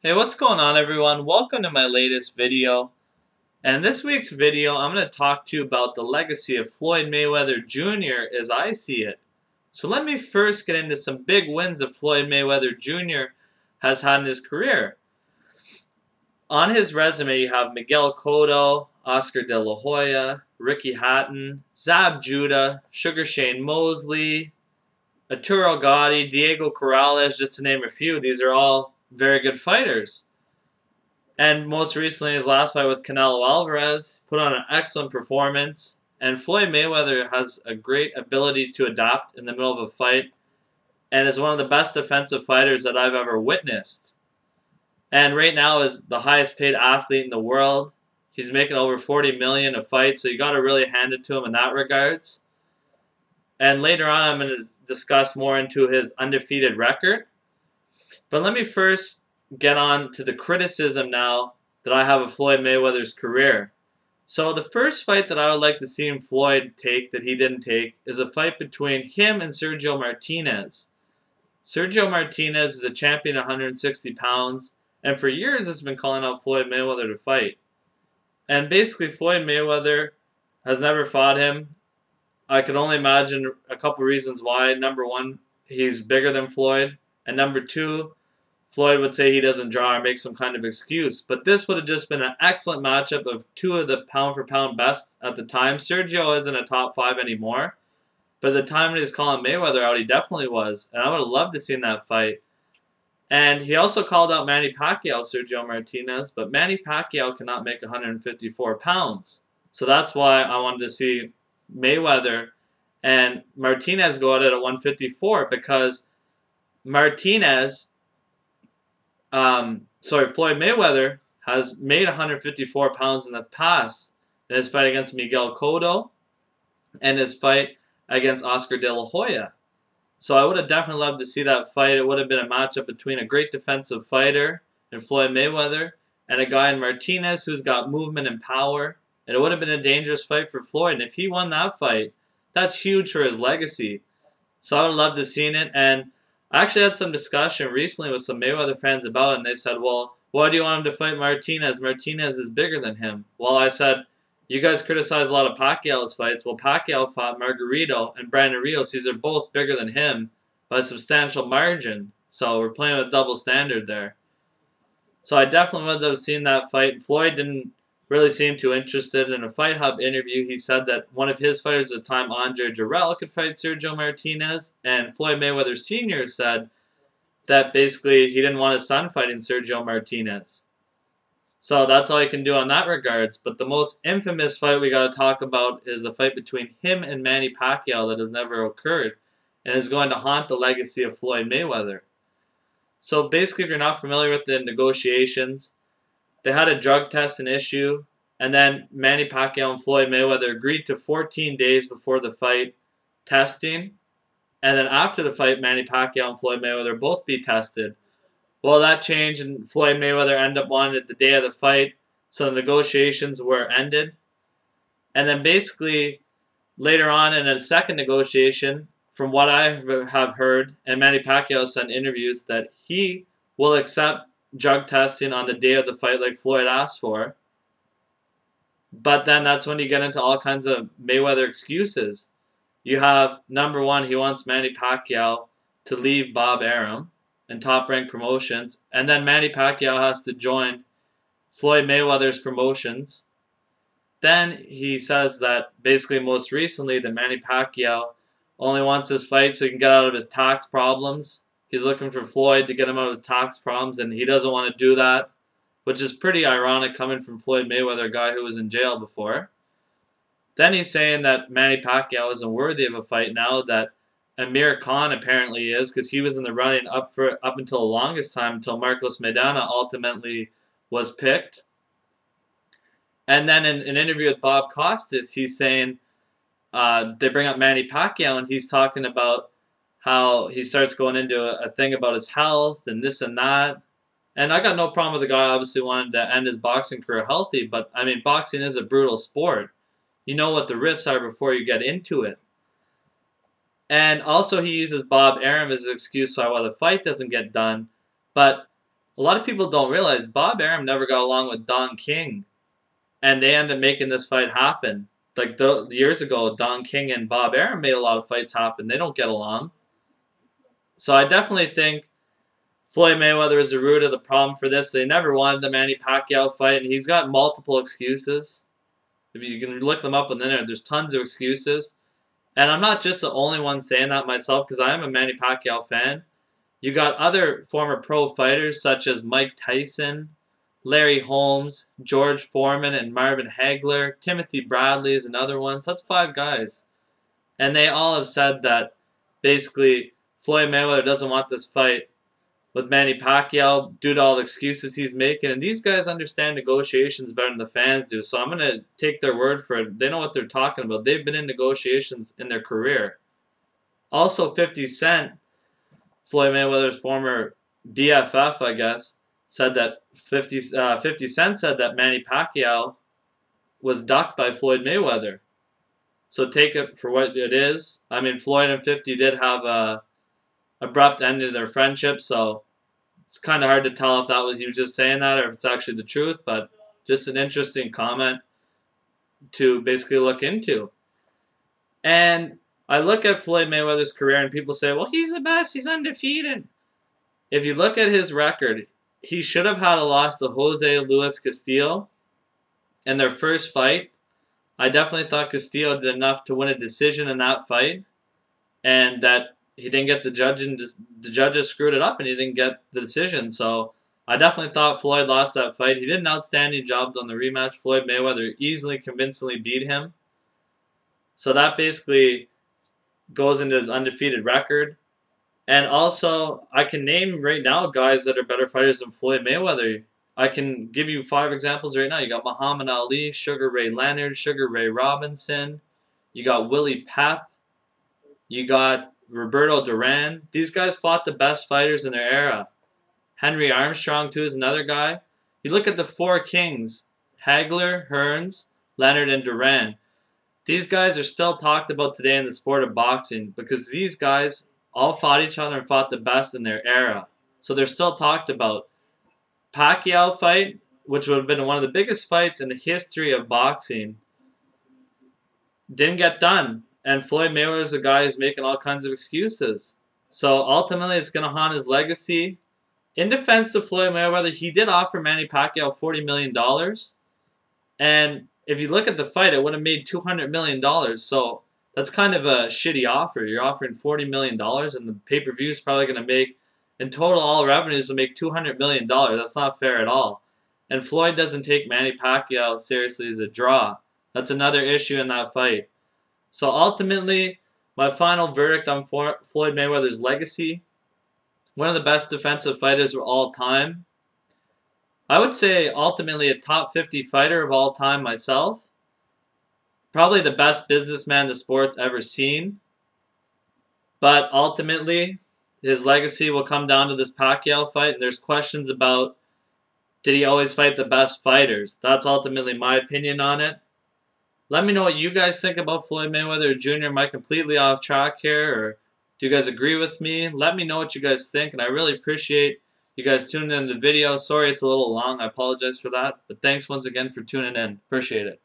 Hey, what's going on everyone? Welcome to my latest video. And in this week's video, I'm going to talk to you about the legacy of Floyd Mayweather Jr. as I see it. So let me first get into some big wins that Floyd Mayweather Jr. has had in his career. On his resume, you have Miguel Cotto, Oscar De La Hoya, Ricky Hatton, Zab Judah, Sugar Shane Mosley, Arturo Gatti, Diego Corrales, just to name a few. These are all very good fighters. And most recently, his last fight with Canelo Alvarez put on an excellent performance. And Floyd Mayweather has a great ability to adapt in the middle of a fight and is one of the best defensive fighters that I've ever witnessed. And right now is the highest paid athlete in the world. He's making over $40 million a fight, so you got to really hand it to him in that regards. And later on, I'm going to discuss more into his undefeated record. But let me first get on to the criticism now that I have of Floyd Mayweather's career. So the first fight that I would like to see Floyd take that he didn't take is a fight between him and Sergio Martinez. Sergio Martinez is a champion at 160 pounds, and for years has been calling out Floyd Mayweather to fight. And basically Floyd Mayweather has never fought him. I can only imagine a couple reasons why. Number one, he's bigger than Floyd, and number two, Floyd would say he doesn't draw or make some kind of excuse. But this would have just been an excellent matchup of two of the pound-for-pound best at the time. Sergio isn't a top 5 anymore. But at the time when he was calling Mayweather out, he definitely was. And I would have loved to see that fight. And he also called out Manny Pacquiao, Sergio Martinez. But Manny Pacquiao cannot make 154 pounds. So that's why I wanted to see Mayweather and Martinez go at it at 154. Because Floyd Mayweather has made 154 pounds in the past in his fight against Miguel Cotto and his fight against Oscar De La Hoya. So I would have definitely loved to see that fight. It would have been a matchup between a great defensive fighter in Floyd Mayweather and a guy in Martinez who's got movement and power. And it would have been a dangerous fight for Floyd. And if he won that fight, that's huge for his legacy. So I would love to see it. And I actually had some discussion recently with some Mayweather fans about it, and they said, well, why do you want him to fight Martinez? Martinez is bigger than him. Well, I said, you guys criticize a lot of Pacquiao's fights. Well, Pacquiao fought Margarito and Brandon Rios. These are both bigger than him by a substantial margin. So we're playing with double standard there. So I definitely would have seen that fight. Floyd didn't really seem too interested. In a Fight Hub interview, he said that one of his fighters at the time, Andre Jarrell, could fight Sergio Martinez, and Floyd Mayweather Sr. said that basically he didn't want his son fighting Sergio Martinez. So that's all you can do on that regards. But the most infamous fight we got to talk about is the fight between him and Manny Pacquiao that has never occurred and is going to haunt the legacy of Floyd Mayweather. So basically, if you're not familiar with the negotiations, they had a drug test an issue, and then Manny Pacquiao and Floyd Mayweather agreed to 14 days before the fight testing, and then after the fight, Manny Pacquiao and Floyd Mayweather both be tested. Well, that changed, and Floyd Mayweather ended up wanting it the day of the fight, so the negotiations were ended. And then basically, later on in a second negotiation, from what I have heard, and Manny Pacquiao said in interviews, that he will accept drug testing on the day of the fight like Floyd asked for. But then that's when you get into all kinds of Mayweather excuses. You have, number one, he wants Manny Pacquiao to leave Bob Arum and Top Rank Promotions. And then Manny Pacquiao has to join Floyd Mayweather's promotions. Then he says that basically most recently that Manny Pacquiao only wants this fight so he can get out of his tax problems. He's looking for Floyd to get him out of his tax problems, and he doesn't want to do that, which is pretty ironic coming from Floyd Mayweather, a guy who was in jail before. Then he's saying that Manny Pacquiao isn't worthy of a fight now, that Amir Khan apparently is, because he was in the running up until the longest time, until Marcos Maidana ultimately was picked. And then in an interview with Bob Costas, he's saying, they bring up Manny Pacquiao, and he's talking about how he starts going into a thing about his health and this and that. And I got no problem with the guy obviously wanting to end his boxing career healthy, but I mean, boxing is a brutal sport. You know what the risks are before you get into it. And also he uses Bob Arum as an excuse why the fight doesn't get done. But a lot of people don't realize Bob Arum never got along with Don King, and they ended up making this fight happen. Like the years ago, Don King and Bob Arum made a lot of fights happen. They don't get along. So I definitely think Floyd Mayweather is the root of the problem for this. They never wanted the Manny Pacquiao fight, and he's got multiple excuses. If you can look them up on the internet, there's tons of excuses. And I'm not just the only one saying that myself, because I am a Manny Pacquiao fan. You got other former pro fighters such as Mike Tyson, Larry Holmes, George Foreman, and Marvin Hagler. Timothy Bradley is another one. So that's 5 guys. And they all have said that basically Floyd Mayweather doesn't want this fight with Manny Pacquiao due to all the excuses he's making. And these guys understand negotiations better than the fans do. So I'm going to take their word for it. They know what they're talking about. They've been in negotiations in their career. Also, 50 Cent, Floyd Mayweather's former BFF, I guess, said that 50 Cent said that Manny Pacquiao was ducked by Floyd Mayweather. So take it for what it is. I mean, Floyd and 50 did have a abrupt ending to their friendship, so it's kind of hard to tell if that was you just saying that or if it's actually the truth, but just an interesting comment to basically look into. And I look at Floyd Mayweather's career and people say, well, he's the best, he's undefeated. If you look at his record, he should have had a loss to Jose Luis Castillo in their first fight. I definitely thought Castillo did enough to win a decision in that fight, and that he didn't get the judge, and the judges screwed it up, and he didn't get the decision. So I definitely thought Floyd lost that fight. He did an outstanding job on the rematch. Floyd Mayweather easily, convincingly beat him. So that basically goes into his undefeated record. And also, I can name right now guys that are better fighters than Floyd Mayweather. I can give you 5 examples right now. You got Muhammad Ali, Sugar Ray Leonard, Sugar Ray Robinson. You got Willie Pep. You got Roberto Duran. These guys fought the best fighters in their era. Henry Armstrong, too, is another guy. You look at the 4 kings, Hagler, Hearns, Leonard, and Duran. These guys are still talked about today in the sport of boxing because these guys all fought each other and fought the best in their era. So they're still talked about. Pacquiao fight, which would have been one of the biggest fights in the history of boxing, didn't get done. And Floyd Mayweather is a guy who's making all kinds of excuses. So ultimately, it's going to haunt his legacy. In defense of Floyd Mayweather, he did offer Manny Pacquiao $40 million. And if you look at the fight, it would have made $200 million. So that's kind of a shitty offer. You're offering $40 million, and the pay-per-view is probably going to make, in total, all revenues will make $200 million. That's not fair at all. And Floyd doesn't take Manny Pacquiao seriously as a draw. That's another issue in that fight. So ultimately, my final verdict on Floyd Mayweather's legacy, one of the best defensive fighters of all time. I would say ultimately a top 50 fighter of all time myself. Probably the best businessman the sport's ever seen. But ultimately, his legacy will come down to this Pacquiao fight. And there's questions about, did he always fight the best fighters? That's ultimately my opinion on it. Let me know what you guys think about Floyd Mayweather Jr. Am I completely off track here, or do you guys agree with me? Let me know what you guys think, and I really appreciate you guys tuning in the video. Sorry it's a little long. I apologize for that. But thanks once again for tuning in. Appreciate it.